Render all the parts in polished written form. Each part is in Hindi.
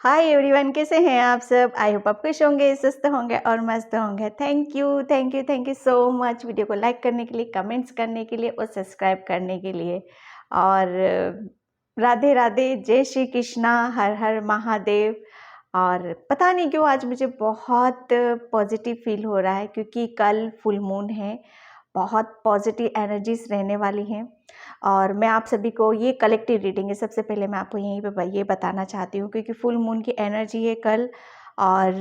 हाय एवरीवन, कैसे हैं आप सब। आई होप आप खुश होंगे, स्वस्थ होंगे और मस्त होंगे। Thank you so much video को लाइक करने के लिए, कमेंट्स करने के लिए और सब्सक्राइब करने के लिए। और राधे राधे, जय श्री कृष्णा, हर हर महादेव। और पता नहीं क्यों आज मुझे बहुत पॉजिटिव फील हो रहा है, क्योंकि कल फुल मून है। बहुत पॉजिटिव एनर्जीज रहने वाली हैं और मैं आप सभी को, ये कलेक्टिव रीडिंग है। सबसे पहले मैं आपको यहीं पे ये बताना चाहती हूँ, क्योंकि फुल मून की एनर्जी है कल। और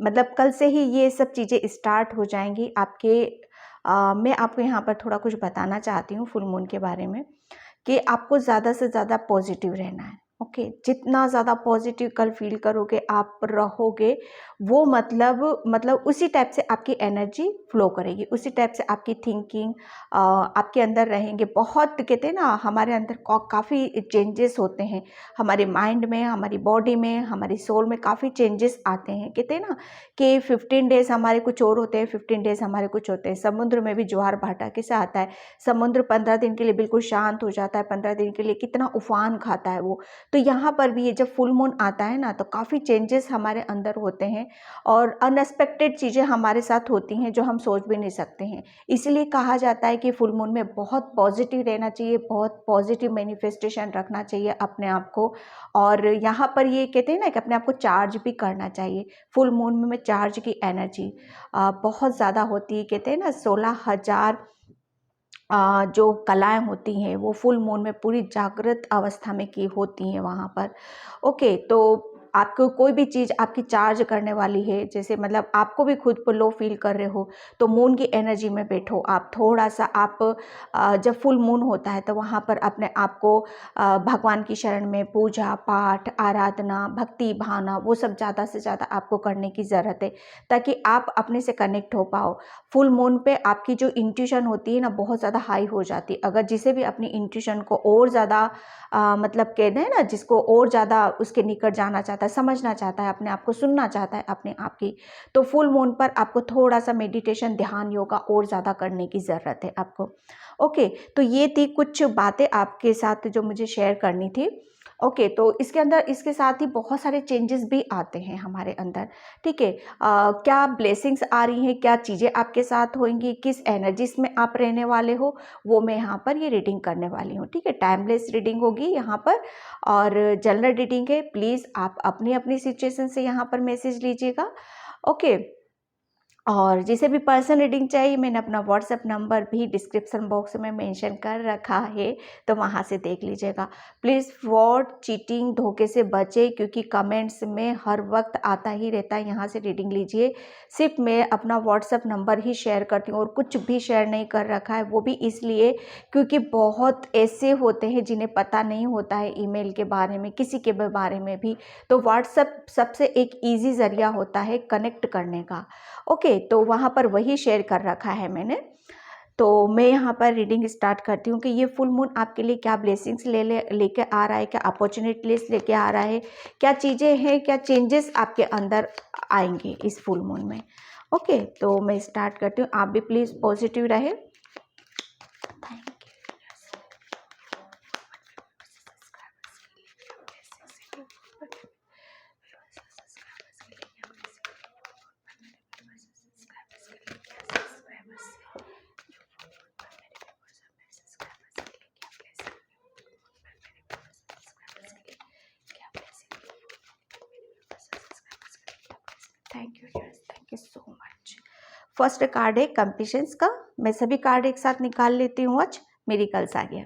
मतलब कल से ही ये सब चीज़ें स्टार्ट हो जाएंगी आपके। मैं आपको यहाँ पर थोड़ा कुछ बताना चाहती हूँ फुल मून के बारे में, कि आपको ज़्यादा से ज़्यादा पॉजिटिव रहना है। ओके, जितना ज़्यादा पॉजिटिव कल फील करोगे, आप रहोगे, वो मतलब उसी टाइप से आपकी एनर्जी फ्लो करेगी, उसी टाइप से आपकी थिंकिंग आपके अंदर रहेंगे। बहुत कहते हैं ना, हमारे अंदर काफ़ी चेंजेस होते हैं, हमारे माइंड में, हमारी बॉडी में, हमारी सोल में काफ़ी चेंजेस आते हैं। कहते हैं ना कि 15 डेज हमारे कुछ और होते हैं, 15 डेज हमारे कुछ होते हैं। समुद्र में भी ज्वार भाटा कैसे आता है, समुद्र 15 दिन के लिए बिल्कुल शांत हो जाता है, 15 दिन के लिए कितना उफान खाता है वो। तो यहाँ पर भी ये जब फुल मून आता है ना, तो काफ़ी चेंजेस हमारे अंदर होते हैं और अनएक्सपेक्टेड चीज़ें हमारे साथ होती हैं जो हम सोच भी नहीं सकते हैं। इसलिए कहा जाता है कि फुल मून में बहुत पॉजिटिव रहना चाहिए, बहुत पॉजिटिव मैनिफेस्टेशन रखना चाहिए अपने आप को। और यहाँ पर ये कहते हैं ना कि अपने आप को चार्ज भी करना चाहिए। फुल मून में चार्ज की एनर्जी बहुत ज़्यादा होती है। कहते हैं ना 16,000 जो कलाएं होती हैं वो फुल मून में पूरी जागृत अवस्था में की होती हैं वहाँ पर। ओके, तो आपको कोई भी चीज़ आपकी चार्ज करने वाली है, जैसे मतलब आपको भी खुद को लो फील कर रहे हो, तो मून की एनर्जी में बैठो आप थोड़ा सा। आप जब फुल मून होता है तो वहाँ पर अपने आप को भगवान की शरण में पूजा पाठ, आराधना, भक्ति भावना, वो सब ज़्यादा से ज़्यादा आपको करने की ज़रूरत है, ताकि आप अपने से कनेक्ट हो पाओ। फुल मून पे आपकी जो इंट्यूशन होती है ना, बहुत ज़्यादा हाई हो जाती है। अगर जिसे भी अपनी इंट्यूशन को और ज़्यादा मतलब कहते हैं ना, जिसको और ज़्यादा उसके निकट जाना चाहता है, समझना चाहता है, अपने आप को सुनना चाहता है अपने आप की, तो फुल मून पर आपको थोड़ा सा मेडिटेशन, ध्यान, योगा और ज़्यादा करने की ज़रूरत है आपको। ओके, तो ये थी कुछ बातें आपके साथ जो मुझे शेयर करनी थी। ओके, तो इसके अंदर, इसके साथ ही बहुत सारे चेंजेस भी आते हैं हमारे अंदर। ठीक है, क्या ब्लेसिंग्स आ रही हैं, क्या चीज़ें आपके साथ होंगी, किस एनर्जीज में आप रहने वाले हो, वो मैं यहाँ पर ये रीडिंग करने वाली हूँ। ठीक है, टाइमलेस रीडिंग होगी यहाँ पर और जनरल रीडिंग है। प्लीज़ आप अपनी अपनी सिचुएशन से यहाँ पर मैसेज लीजिएगा। ओके, और जिसे भी पर्सनल रीडिंग चाहिए, मैंने अपना व्हाट्सएप नंबर भी डिस्क्रिप्शन बॉक्स में मेंशन कर रखा है, तो वहाँ से देख लीजिएगा। प्लीज़ फ्रॉड, चीटिंग, धोखे से बचें, क्योंकि कमेंट्स में हर वक्त आता ही रहता है, यहाँ से रीडिंग लीजिए। सिर्फ मैं अपना व्हाट्सएप नंबर ही शेयर करती हूँ और कुछ भी शेयर नहीं कर रखा है। वो भी इसलिए क्योंकि बहुत ऐसे होते हैं जिन्हें पता नहीं होता है ईमेल के बारे में, किसी के बारे में भी। तो व्हाट्सएप सबसे एक ईजी ज़रिया होता है कनेक्ट करने का। ओके, तो वहाँ पर वही शेयर कर रखा है मैंने। तो मैं यहाँ पर रीडिंग स्टार्ट करती हूँ कि ये फुल मून आपके लिए क्या ब्लेसिंग्स लेके आ रहा है, क्या अपॉर्चुनिटीज लेके आ रहा है, क्या चीज़ें हैं, क्या चेंजेस आपके अंदर आएंगे इस फुल मून में। ओके, तो मैं स्टार्ट करती हूँ। आप भी प्लीज़ पॉजिटिव रहे। Thank you so much. First card है कंप्लीशंस का। मैं सभी कार्ड एक साथ निकाल लेती हूँ आज। मिरेकल्स आ गया।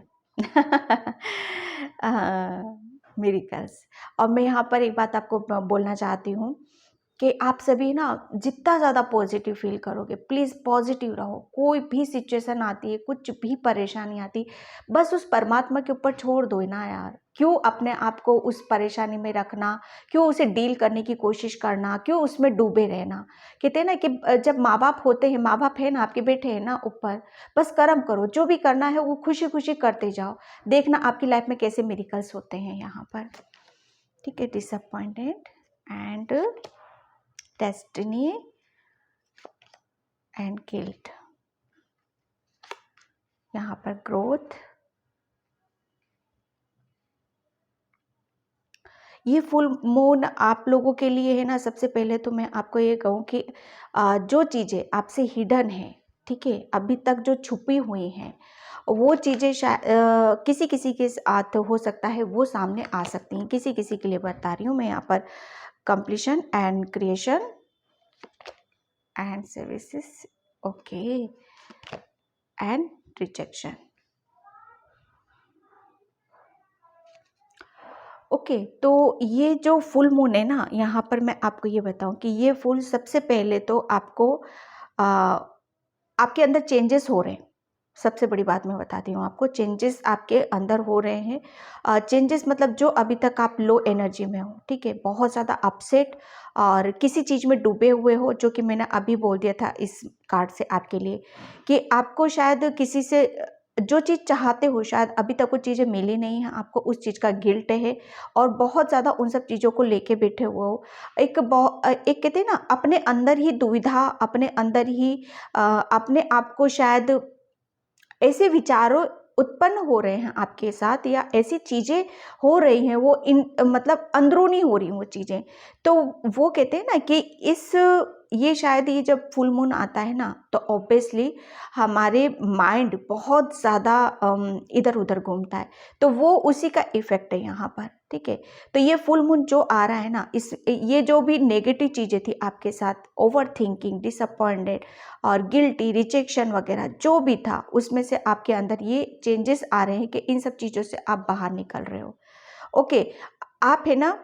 मिरेकल्स। और मैं यहाँ पर एक बात आपको बोलना चाहती हूँ कि आप सभी ना जितना ज़्यादा पॉजिटिव फील करोगे, प्लीज़ पॉजिटिव रहो। कोई भी सिचुएशन आती है, कुछ भी परेशानी आती, बस उस परमात्मा के ऊपर छोड़ दो ना यार। क्यों अपने आप को उस परेशानी में रखना, क्यों उसे डील करने की कोशिश करना, क्यों उसमें डूबे रहना। कहते हैं ना कि जब माँ बाप होते हैं, माँ बाप है ना, आपके बेटे हैं ना ऊपर, बस कर्म करो, जो भी करना है वो खुशी खुशी करते जाओ। देखना आपकी लाइफ में कैसे मिरेकल्स होते हैं यहाँ पर। ठीक है, disappointed and destiny and guilt. यहाँ पर ग्रोथ। ये फुल मून आप लोगों के लिए है ना, सबसे पहले तो मैं आपको ये कहूँ कि जो चीज़ें आपसे हिडन हैं, ठीक है, अभी तक जो छुपी हुई हैं, वो चीज़ें किसी किसी के साथ हो सकता है वो सामने आ सकती हैं। किसी किसी के लिए बता रही हूँ मैं यहाँ पर। Completion and creation and services, okay, and rejection. Okay, तो ये जो फुल मून है ना, यहाँ पर मैं आपको ये बताऊँ कि ये फुल सबसे पहले तो आपको आपके अंदर चेंजेस हो रहे हैं। सबसे बड़ी बात मैं बताती हूँ आपको, चेंजेस आपके अंदर हो रहे हैं। चेंजेस मतलब जो अभी तक आप लो एनर्जी में हो, ठीक है, बहुत ज़्यादा अपसेट और किसी चीज़ में डूबे हुए हो, जो कि मैंने अभी बोल दिया था इस कार्ड से आपके लिए कि आपको शायद किसी से जो चीज़ चाहते हो शायद अभी तक वो चीज़ें मिली नहीं हैं, आपको उस चीज़ का गिल्ट है और बहुत ज़्यादा उन सब चीज़ों को लेके बैठे हुए हो। एक कहते हैं ना, अपने अंदर ही दुविधा, अपने अंदर ही अपने आप को शायद ऐसे विचारों उत्पन्न हो रहे हैं आपके साथ, या ऐसी चीज़ें हो रही हैं, वो इन मतलब अंदरूनी हो रही हैं वो चीज़ें। तो वो कहते हैं ना कि ये शायद ये जब फुल मून आता है ना, तो ऑब्वियसली हमारे माइंड बहुत ज़्यादा इधर उधर घूमता है, तो वो उसी का इफेक्ट है यहाँ पर, ठीक है। तो ये फुल मून जो आ रहा है ना, ये जो भी नेगेटिव चीज़ें थी आपके साथ, ओवर थिंकिंग, डिसअपॉइंटेड और गिल्टी, रिजेक्शन वगैरह जो भी था, उसमें से आपके अंदर ये चेंजेस आ रहे हैं कि इन सब चीज़ों से आप बाहर निकल रहे हो। ओके, आप है ना,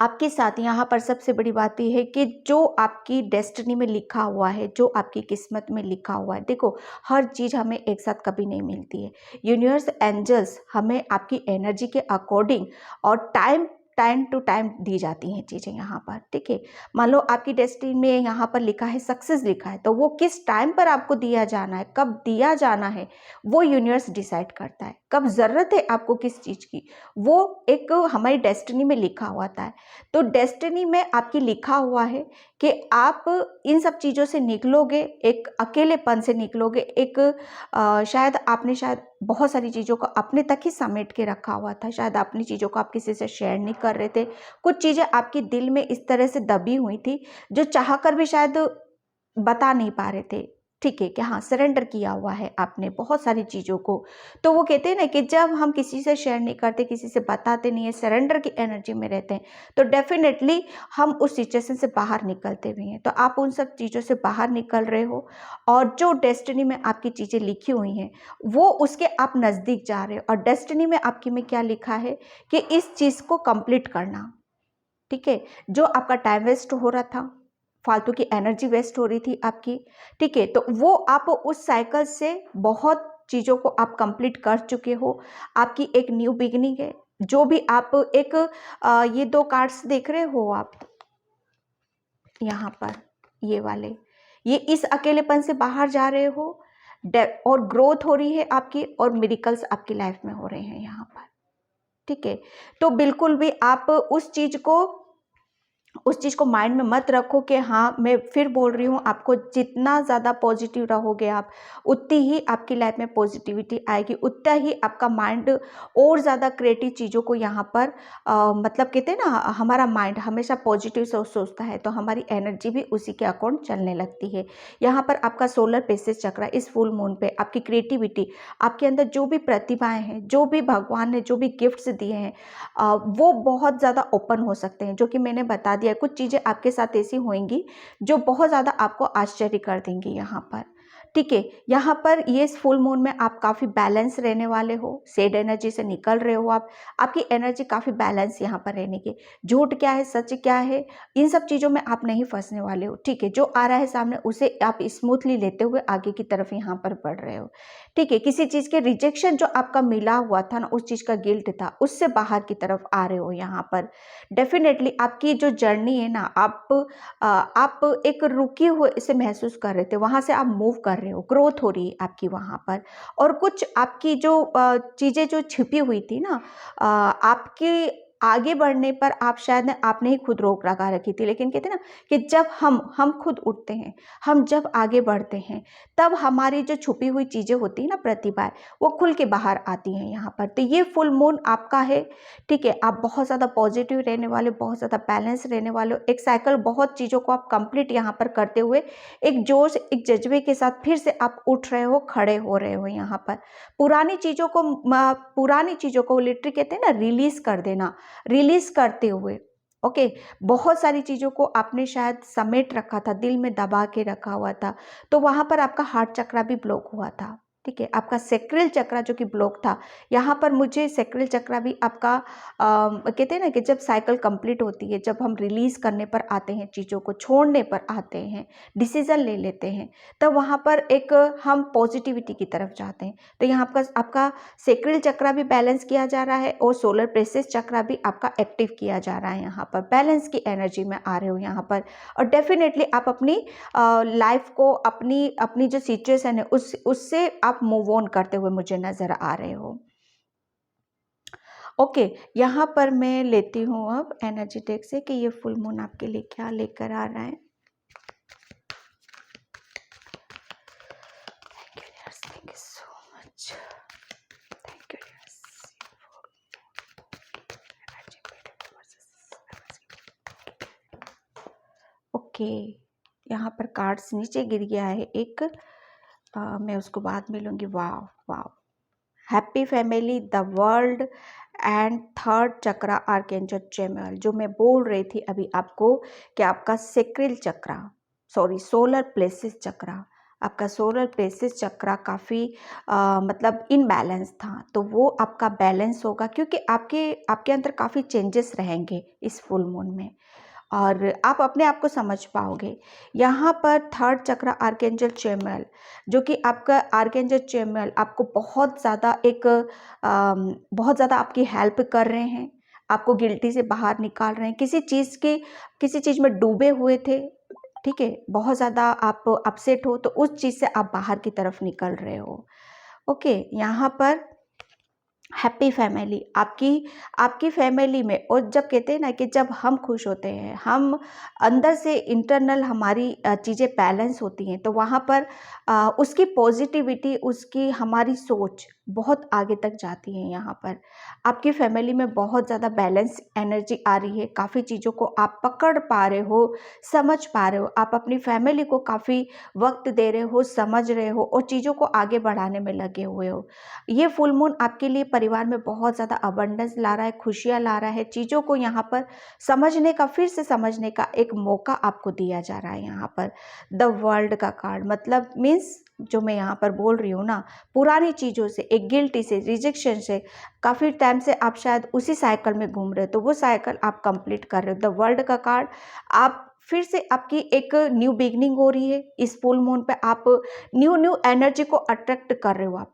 आपके साथ यहाँ पर सबसे बड़ी बात ये है कि जो आपकी डेस्टिनी में लिखा हुआ है, जो आपकी किस्मत में लिखा हुआ है, देखो हर चीज़ हमें एक साथ कभी नहीं मिलती है। यूनिवर्स, एंजल्स हमें आपकी एनर्जी के अकॉर्डिंग और टाइम टू टाइम दी जाती हैं चीज़ें यहाँ पर, ठीक है। मान लो आपकी डेस्टिनी में यहाँ पर लिखा है सक्सेस लिखा है, तो वो किस टाइम पर आपको दिया जाना है, कब दिया जाना है, वो यूनिवर्स डिसाइड करता है। कब ज़रूरत है आपको किस चीज़ की, वो एक हमारी डेस्टिनी में लिखा हुआ था। तो डेस्टिनी में आपकी लिखा हुआ है कि आप इन सब चीज़ों से निकलोगे, एक अकेलेपन से निकलोगे, एक शायद आपने शायद बहुत सारी चीज़ों को अपने तक ही समेट के रखा हुआ था, शायद अपनी चीज़ों को आप किसी से शेयर नहीं कर रहे थे, कुछ चीज़ें आपके दिल में इस तरह से दबी हुई थी जो चाह कर भी शायद बता नहीं पा रहे थे, ठीक है, कि हाँ सरेंडर किया हुआ है आपने बहुत सारी चीज़ों को। तो वो कहते हैं ना कि जब हम किसी से शेयर नहीं करते, किसी से बताते नहीं है, सरेंडर की एनर्जी में रहते हैं, तो डेफिनेटली हम उस सिचुएशन से बाहर निकलते भी हैं। तो आप उन सब चीज़ों से बाहर निकल रहे हो और जो डेस्टिनी में आपकी चीज़ें लिखी हुई हैं वो उसके आप नज़दीक जा रहे हो। और डेस्टिनी में आपकी में क्या लिखा है कि इस चीज़ को कंप्लीट करना, ठीक है, जो आपका टाइम वेस्ट हो रहा था, फालतू की एनर्जी वेस्ट हो रही थी आपकी, ठीक है, तो वो आप उस साइकिल से बहुत चीज़ों को आप कंप्लीट कर चुके हो। आपकी एक न्यू बिगिनिंग है। जो भी आप एक ये दो कार्ड्स देख रहे हो आप यहाँ पर, ये वाले, ये इस अकेलेपन से बाहर जा रहे हो और ग्रोथ हो रही है आपकी, और मिरेकल्स आपकी लाइफ में हो रहे हैं यहाँ पर, ठीक है। तो बिल्कुल भी आप उस चीज़ को माइंड में मत रखो कि हाँ, मैं फिर बोल रही हूँ आपको, जितना ज़्यादा पॉजिटिव रहोगे आप, उतनी ही आपकी लाइफ में पॉजिटिविटी आएगी, उतना ही आपका माइंड और ज़्यादा क्रिएटिव चीज़ों को यहाँ पर मतलब कहते हैं ना, हमारा माइंड हमेशा पॉजिटिव सोचता है, तो हमारी एनर्जी भी उसी के अकॉर्डिंग चलने लगती है। यहाँ पर आपका सोलर प्लेक्सस चक्र इस फुल मून पे आपकी क्रिएटिविटी, आपके अंदर जो भी प्रतिभाएं हैं, जो भी भगवान ने जो भी गिफ्ट्स दिए हैं, वो बहुत ज़्यादा ओपन हो सकते हैं, जो कि मैंने बता दिया। कुछ चीज़ें आपके साथ ऐसी होंगी जो बहुत ज़्यादा आपको आश्चर्य कर देंगी यहाँ पर, ठीक है। यहाँ पर ये फुल मून में आप काफ़ी बैलेंस रहने वाले हो, सैड एनर्जी से निकल रहे हो आप, आपकी एनर्जी काफ़ी बैलेंस यहाँ पर रहने की। झूठ क्या है, सच क्या है, इन सब चीज़ों में आप नहीं फंसने वाले हो, ठीक है। जो आ रहा है सामने उसे आप स्मूथली लेते हुए आगे की तरफ यहाँ पर बढ़ रहे हो, ठीक है। किसी चीज़ के रिजेक्शन जो आपका मिला हुआ था ना, उस चीज़ का गिल्ट था, उससे बाहर की तरफ आ रहे हो यहाँ पर। डेफिनेटली आपकी जो जर्नी है ना, आप एक रुके हुए इसे महसूस कर रहे थे, वहाँ से आप मूव कर रहे हो, ग्रोथ हो रही है आपकी वहाँ पर। और कुछ आपकी जो चीज़ें जो छिपी हुई थी ना, आपकी आगे बढ़ने पर आप शायद आपने ही खुद रोक लगा रखी थी, लेकिन कहते हैं ना कि जब हम खुद उठते हैं, हम जब आगे बढ़ते हैं, तब हमारी जो छुपी हुई चीज़ें होती हैं ना, प्रतिभाएं, वो खुल के बाहर आती हैं यहाँ पर। तो ये फुल मून आपका है, ठीक है। आप बहुत ज़्यादा पॉजिटिव रहने वाले, बहुत ज़्यादा बैलेंस रहने वाले हो। एक साइकिल, बहुत चीज़ों को आप कंप्लीट यहाँ पर करते हुए एक जोश, एक जज्बे के साथ फिर से आप उठ रहे हो, खड़े हो रहे हो यहाँ पर। पुरानी चीज़ों को लिटरली कहते हैं ना, रिलीज कर देना, रिलीज करते हुए, ओके। बहुत सारी चीज़ों को आपने शायद समेट रखा था, दिल में दबा के रखा हुआ था, तो वहाँ पर आपका हार्ट चक्रा भी ब्लॉक हुआ था, ठीक है। आपका सेक्रल चक्रा जो कि ब्लॉक था, यहाँ पर मुझे सेक्रल चक्रा भी आपका कहते हैं ना कि जब साइकिल कंप्लीट होती है, जब हम रिलीज करने पर आते हैं, चीज़ों को छोड़ने पर आते हैं, डिसीजन ले लेते हैं, तब वहाँ पर एक हम पॉजिटिविटी की तरफ जाते हैं। तो यहाँ आपका सेक्रल चक्रा भी बैलेंस किया जा रहा है और सोलर प्लेक्सस चक्रा भी आपका एक्टिव किया जा रहा है। यहाँ पर बैलेंस की एनर्जी में आ रहे हो यहाँ पर, और डेफिनेटली आप अपनी लाइफ को, अपनी जो सिचुएशन है उससे आप मूव ऑन करते हुए मुझे नज़र आ रहे हो, ओके। यहाँ पर मैं लेती हूँ अब एनर्जी टेक से कि ये फुल मून आपके लिए क्या लेकर आ रहा है। Thank you so much, thank you. Okay, यहाँ पर कार्ड्स नीचे गिर गया है एक, मैं उसको बाद में लूँगी। वाह वाह, happy family, the world and third chakra archangel Chamuel. जो मैं बोल रही थी अभी आपको कि आपका sacral chakra, sorry solar plexus chakra, आपका सोलर प्लेक्सस चक्रा काफ़ी मतलब इनबैलेंस था, तो वो आपका बैलेंस होगा, क्योंकि आपके अंदर काफ़ी चेंजेस रहेंगे इस फुल मून में, और आप अपने आप को समझ पाओगे। यहाँ पर थर्ड चक्रा आर्कएंजल चैमुएल, जो कि आपका आर्कएंजल चैमुएल आपको बहुत ज़्यादा आपकी हेल्प कर रहे हैं, आपको गिल्टी से बाहर निकाल रहे हैं। किसी चीज़ में डूबे हुए थे, ठीक है, बहुत ज़्यादा आप अपसेट हो, तो उस चीज़ से आप बाहर की तरफ निकल रहे हो, ओके। यहाँ पर हैप्पी फैमिली, आपकी फैमिली में, और जब कहते हैं ना कि जब हम खुश होते हैं, हम अंदर से इंटरनल हमारी चीज़ें बैलेंस होती हैं, तो वहाँ पर उसकी पॉजिटिविटी, उसकी हमारी सोच बहुत आगे तक जाती है। यहाँ पर आपकी फैमिली में बहुत ज़्यादा बैलेंस एनर्जी आ रही है, काफ़ी चीज़ों को आप पकड़ पा रहे हो, समझ पा रहे हो, आप अपनी फैमिली को काफ़ी वक्त दे रहे हो, समझ रहे हो, और चीज़ों को आगे बढ़ाने में लगे हुए हो। ये फुल मून आपके लिए परिवार में बहुत ज़्यादा अबंडेंस ला रहा है, खुशियाँ ला रहा है, चीज़ों को यहाँ पर समझने का, फिर से समझने का एक मौका आपको दिया जा रहा है। यहाँ पर द वर्ल्ड का कार्ड मतलब मीन्स, जो मैं यहाँ पर बोल रही हूँ ना, पुरानी चीज़ों से, एक गिल्टी से, रिजेक्शन से, काफ़ी टाइम से आप शायद उसी साइकिल में घूम रहे हो, तो वो साइकिल आप कंप्लीट कर रहे हो। द वर्ल्ड का कार्ड, आप फिर से आपकी एक न्यू बिगनिंग हो रही है इस फुल मून पे। आप न्यू एनर्जी को अट्रैक्ट कर रहे हो, आप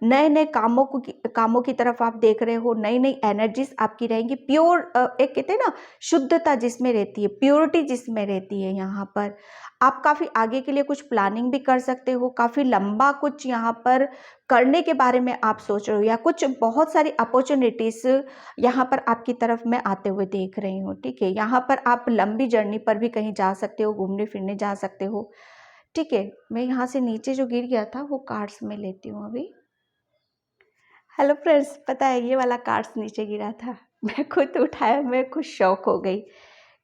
नए कामों की तरफ आप देख रहे हो, नई एनर्जीज आपकी रहेंगी, प्योर, एक कहते हैं ना शुद्धता जिसमें रहती है, प्योरिटी जिसमें रहती है। यहाँ पर आप काफ़ी आगे के लिए कुछ प्लानिंग भी कर सकते हो, काफ़ी लंबा कुछ यहाँ पर करने के बारे में आप सोच रहे हो, या कुछ बहुत सारी अपॉर्चुनिटीज़ यहाँ पर आपकी तरफ मैं आते हुए देख रही हूँ, ठीक है। यहाँ पर आप लंबी जर्नी पर भी कहीं जा सकते हो, घूमने फिरने जा सकते हो, ठीक है। मैं यहाँ से नीचे जो गिर गया था वो कार्ड्स में लेती हूँ अभी। हेलो फ्रेंड्स, पता है ये वाला कार्ड्स नीचे गिरा था, मैं खुद उठाया, मैं खुद शॉक हो गई।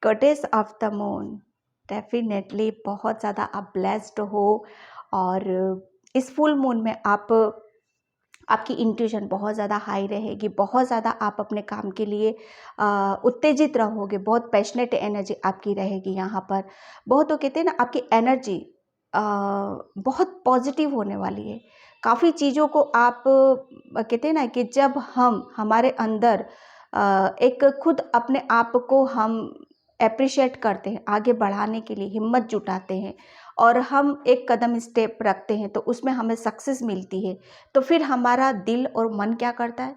Goddess of the moon, definitely बहुत ज़्यादा आप ब्लेस्ड हो, और इस फुल मून में आपकी इंट्यूशन बहुत ज़्यादा हाई रहेगी, बहुत ज़्यादा आप अपने काम के लिए उत्तेजित रहोगे, बहुत पैशनेट एनर्जी आपकी रहेगी यहाँ पर। बहुत तो कहते हैं ना, आपकी एनर्जी बहुत पॉजिटिव होने वाली है। काफ़ी चीज़ों को आप कहते हैं ना कि जब हमारे अंदर एक खुद अपने आप को हम एप्रिशिएट करते हैं, आगे बढ़ाने के लिए हिम्मत जुटाते हैं, और हम एक कदम स्टेप रखते हैं, तो उसमें हमें सक्सेस मिलती है, तो फिर हमारा दिल और मन क्या करता है,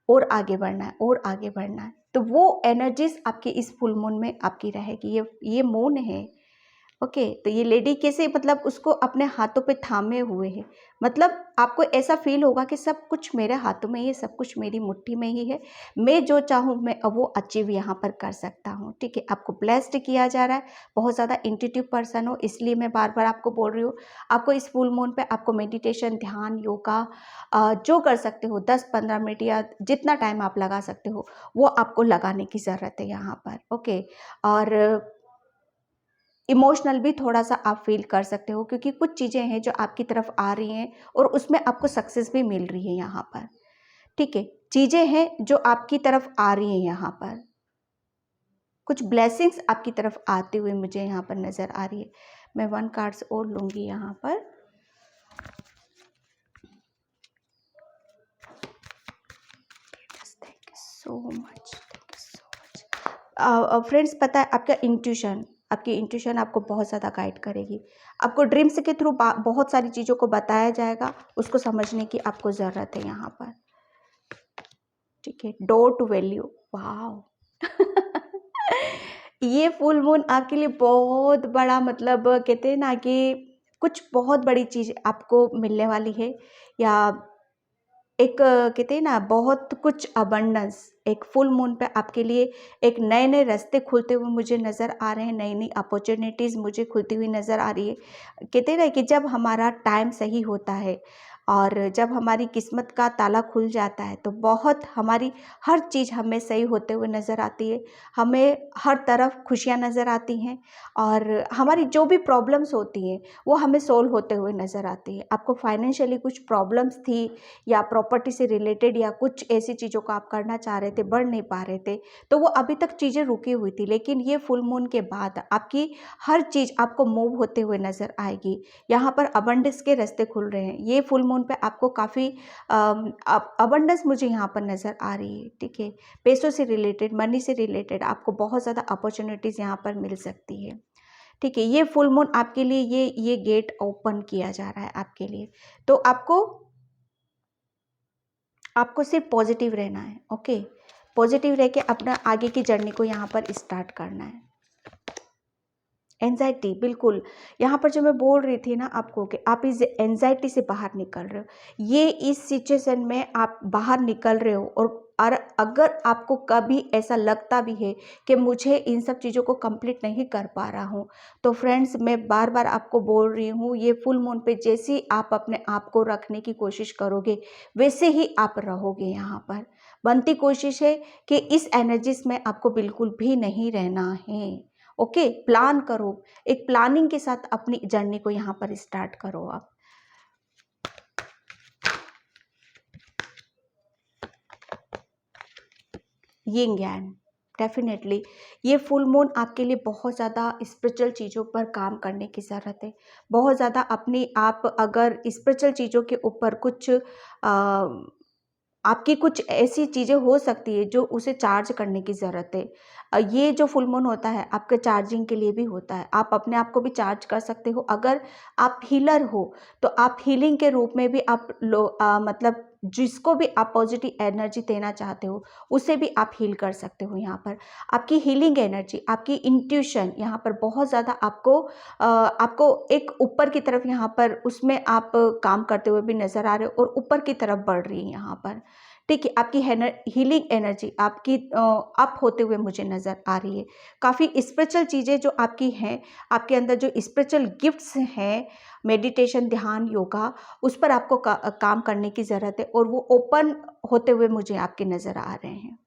और आगे बढ़ना है, और आगे बढ़ना है। तो वो एनर्जीज आपकी इस फुल मून में आपकी रहेगी। ये मून है, ओके, तो ये लेडी कैसे मतलब उसको अपने हाथों पे थामे हुए है, मतलब आपको ऐसा फील होगा कि सब कुछ मेरे हाथों में ही है, सब कुछ मेरी मुट्ठी में ही है, मैं जो चाहूँ मैं अब वो अचीव यहाँ पर कर सकता हूँ। ठीक है, आपको ब्लेस्ड किया जा रहा है, बहुत ज़्यादा इंट्यूटिव पर्सन हो, इसलिए मैं बार बार आपको बोल रही हूँ। आपको इस फुल मून पे आपको मेडिटेशन, ध्यान, योगा जो कर सकते हो 10-15 मिनट या जितना टाइम आप लगा सकते हो वो आपको लगाने की ज़रूरत है यहाँ पर। ओके, और इमोशनल भी थोड़ा सा आप फील कर सकते हो, क्योंकि कुछ चीज़ें हैं जो आपकी तरफ आ रही हैं और उसमें आपको सक्सेस भी मिल रही है यहाँ पर। ठीक है, चीज़ें हैं जो आपकी तरफ आ रही हैं यहाँ पर, कुछ ब्लेसिंग्स आपकी तरफ आते हुए मुझे यहाँ पर नज़र आ रही है। मैं 1 कार्ड्स और लूँगी यहाँ पर। Thank you so much, thank you so much. Friends, पता है आपकी इंट्यूशन आपको बहुत ज़्यादा गाइड करेगी। आपको ड्रीम्स के थ्रू बहुत सारी चीज़ों को बताया जाएगा, उसको समझने की आपको ज़रूरत है यहाँ पर। ठीक है, डोर टू वैल्यू, वाव ये फुल मून आपके लिए बहुत बड़ा, मतलब कहते हैं ना कि कुछ बहुत बड़ी चीज़ आपको मिलने वाली है, या एक कहते हैं ना बहुत कुछ अबंडेंस, एक फुल मून पे आपके लिए एक नए नए रास्ते खुलते हुए मुझे नज़र आ रहे हैं, नई नई अपॉर्चुनिटीज़ मुझे खुलती हुई नज़र आ रही है। कहते हैं ना कि जब हमारा टाइम सही होता है और जब हमारी किस्मत का ताला खुल जाता है तो बहुत हमारी हर चीज़ हमें सही होते हुए नज़र आती है, हमें हर तरफ खुशियाँ नज़र आती हैं और हमारी जो भी प्रॉब्लम्स होती हैं वो हमें सोल्व होते हुए नज़र आती है। आपको फाइनेंशियली कुछ प्रॉब्लम्स थी या प्रॉपर्टी से रिलेटेड या कुछ ऐसी चीज़ों को आप करना चाह रहे थे, बढ़ नहीं पा रहे थे, तो वो अभी तक चीज़ें रुकी हुई थी, लेकिन ये फुल मून के बाद आपकी हर चीज़ आपको मूव होते हुए नज़र आएगी। यहाँ पर अबंडेंस के रास्ते खुल रहे हैं। ये फुल मून पे आपको काफ़ी अबंडेंस मुझे यहाँ पर नज़र आ रही है। ठीक है, पैसों से रिलेटेड, मनी से रिलेटेड आपको बहुत ज़्यादा अपॉर्चुनिटीज़ यहाँ पर मिल सकती है। ठीक है, ये फुल मून आपके लिए ये गेट ओपन किया जा रहा है आपके लिए, तो आपको सिर्फ पॉजिटिव रहना है। ओके, पॉजिटिव रह के अपना आगे की जर्नी को यहाँ पर स्टार्ट करना है। एंजाइटी, बिल्कुल यहाँ पर जो मैं बोल रही थी ना आपको कि आप इस एंजाइटी से बाहर निकल रहे हो, ये इस सिचुएशन में आप बाहर निकल रहे हो। और अगर आपको कभी ऐसा लगता भी है कि मुझे इन सब चीज़ों को कंप्लीट नहीं कर पा रहा हूँ, तो फ्रेंड्स मैं बार बार आपको बोल रही हूँ, ये फुल मून पे जैसे ही आप अपने आप को रखने की कोशिश करोगे वैसे ही आप रहोगे। यहाँ पर बनती कोशिश है कि इस एनर्जीज में आपको बिल्कुल भी नहीं रहना है। ओके, प्लान करो, एक प्लानिंग के साथ अपनी जर्नी को यहाँ पर स्टार्ट करो आप। यिंग यांग, डेफिनेटली ये फुल मून आपके लिए बहुत ज़्यादा स्पिरिचुअल चीज़ों पर काम करने की ज़रूरत है। बहुत ज़्यादा अपनी आप अगर स्पिरिचुअल चीज़ों के ऊपर कुछ आपकी कुछ ऐसी चीज़ें हो सकती है जो उसे चार्ज करने की ज़रूरत है। ये जो फुल मून होता है आपके चार्जिंग के लिए भी होता है। आप अपने आप को भी चार्ज कर सकते हो। अगर आप हीलर हो तो आप हीलिंग के रूप में भी आप मतलब जिसको भी आप पॉजिटिव एनर्जी देना चाहते हो उसे भी आप हील कर सकते हो। यहाँ पर आपकी हीलिंग एनर्जी, आपकी इंट्यूशन यहाँ पर बहुत ज़्यादा आपको एक ऊपर की तरफ यहाँ पर उसमें आप काम करते हुए भी नज़र आ रहे हो और ऊपर की तरफ बढ़ रही है यहाँ पर। ठीक है, आपकी हीलिंग एनर्जी आपकी अप होते हुए मुझे नज़र आ रही है। काफ़ी स्पिरिचुअल चीज़ें जो आपकी हैं, आपके अंदर जो स्पिरिचुअल गिफ्ट्स हैं, मेडिटेशन, ध्यान, योगा, उस पर आपको काम करने की ज़रूरत है और वो ओपन होते हुए मुझे आपके नज़र आ रहे हैं।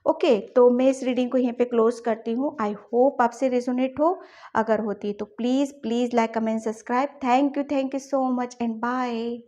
ओके, तो मैं इस रीडिंग को यहीं पे क्लोज करती हूँ। आई होप आपसे रेजोनेट हो। अगर होती है तो please please like, comment, subscribe. Thank you so much and bye.